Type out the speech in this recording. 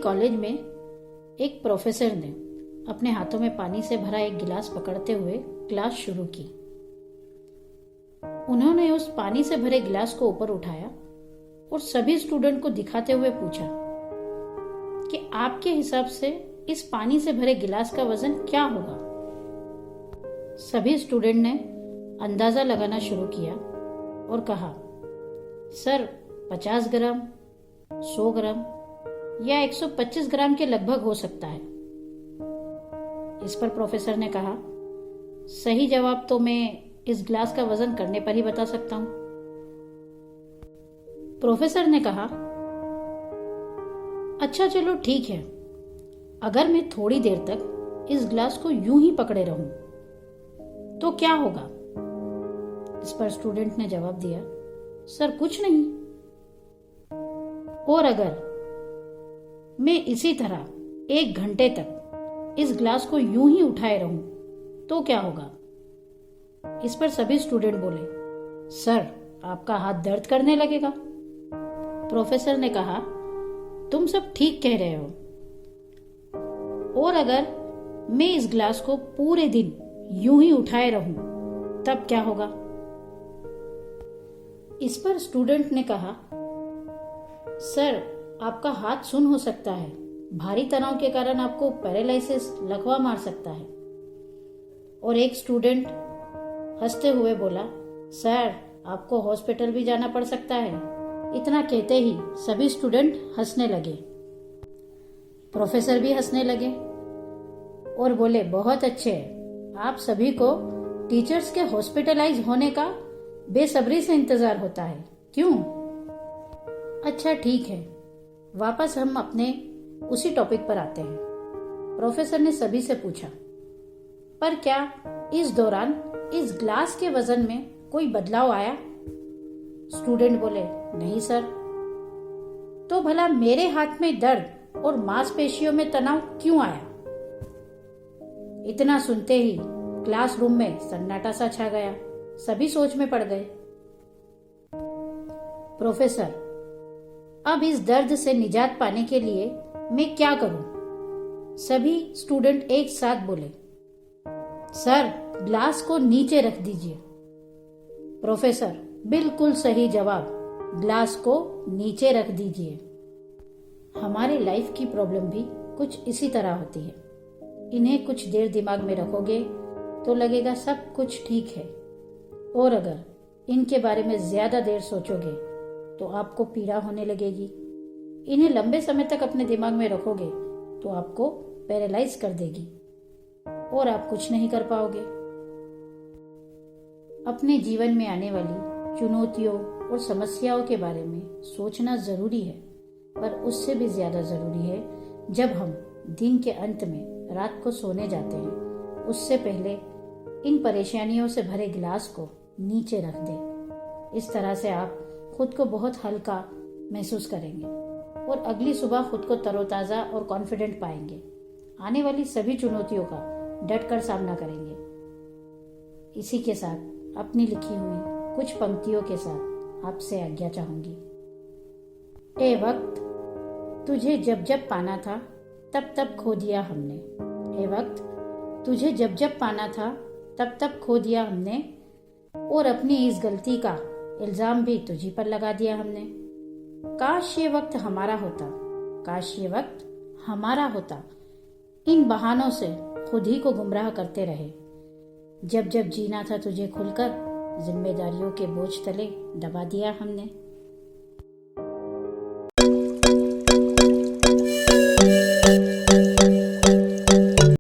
College में एक professor ने अपने हाथों में पानी से भरा एक गिलास पकड़ते हुए क्लास शुरू की। उन्होंने उस पानी से भरे गिलास को ऊपर उठाया और सभी स्टूडेंट को दिखाते हुए पूछा कि आपके हिसाब से इस पानी से भरे गिलास का वजन क्या होगा। सभी स्टूडेंट ने अंदाजा लगाना शुरू किया और कहा, सर 50 ग्राम, 100 ग्राम या 125 ग्राम के लगभग हो सकता है। इस पर प्रोफेसर ने कहा, सही जवाब तो मैं इस ग्लास का वजन करने पर ही बता सकता हूं। प्रोफेसर ने कहा, अच्छा चलो ठीक है, अगर मैं थोड़ी देर तक इस ग्लास को यूं ही पकड़े रहूं तो क्या होगा। इस पर स्टूडेंट ने जवाब दिया, सर कुछ नहीं। और अगर मैं इसी तरह 1 घंटे तक इस ग्लास को यूं ही उठाए रहूं तो क्या होगा। इस पर सभी स्टूडेंट बोले, सर आपका हाथ दर्द करने लगेगा। प्रोफेसर ने कहा, तुम सब ठीक कह रहे हो, और अगर मैं इस ग्लास को पूरे दिन यूं ही उठाए रहूं तब क्या होगा। इस पर स्टूडेंट ने कहा, सर आपका हाथ सुन्न हो सकता है, भारी तनाव के कारण आपको पैरालिसिस लकवा मार सकता है। और एक स्टूडेंट हंसते हुए बोला, सर आपको हॉस्पिटल भी जाना पड़ सकता है। इतना कहते ही सभी स्टूडेंट हंसने लगे। प्रोफेसर भी हंसने लगे और बोले, बहुत अच्छे, आप सभी को टीचर्स के हॉस्पिटलाइज होने का बेसब्री से इंतजार होता है, क्यों। अच्छा ठीक है, वापस हम अपने उसी टॉपिक पर आते हैं। प्रोफेसर ने सभी से पूछा, पर क्या इस दौरान इस ग्लास के वजन में कोई बदलाव आया। स्टूडेंट बोले, नहीं सर। तो भला मेरे हाथ में दर्द और मांसपेशियों में तनाव क्यों आया। इतना सुनते ही क्लासरूम में सन्नाटा सा छा गया। सभी सोच में पड़ गए। प्रोफेसर, अब इस दर्द से निजात पाने के लिए मैं क्या करूं। सभी स्टूडेंट एक साथ बोले, सर ग्लास को नीचे रख दीजिए। प्रोफेसर, बिल्कुल सही जवाब, ग्लास को नीचे रख दीजिए। हमारी लाइफ की प्रॉब्लम भी कुछ इसी तरह होती है। इन्हें कुछ देर दिमाग में रखोगे तो लगेगा सब कुछ ठीक है, और अगर इनके बारे में ज्यादा देर सोचोगे तो आपको पीड़ा होने लगेगी। इन्हें लंबे समय तक अपने दिमाग में रखोगे तो आपको पैरालाइज कर देगी और आप कुछ नहीं कर पाओगे। अपने जीवन में आने वाली चुनौतियों और समस्याओं के बारे में सोचना जरूरी है, पर उससे भी ज्यादा जरूरी है जब हम दिन के अंत में रात को सोने जाते हैं, उससे पहले इन परेशानियों से भरे गिलास को नीचे रख दें। इस तरह से आप खुद को बहुत हल्का महसूस करेंगे और अगली सुबह खुद को तरोताजा और कॉन्फिडेंट पाएंगे। आने वाली सभी चुनौतियों का डटकर सामना करेंगे। इसी के साथ अपनी लिखी हुई कुछ पंक्तियों के साथ आपसे आज्ञा चाहूंगी। ए वक्त, तुझे जब जब पाना था तब तब खो दिया हमने। ए वक्त, तुझे जब जब पाना था तब तब खो दिया हमने, और अपनी इस गलती का इल्जाम भी तुझी पर लगा दिया हमने। काश ये वक्त हमारा होता, काश ये वक्त हमारा होता। इन बहानों से खुद ही को गुमराह करते रहे। जब जब जीना था तुझे खुलकर, जिम्मेदारियों के बोझ तले दबा दिया हमने।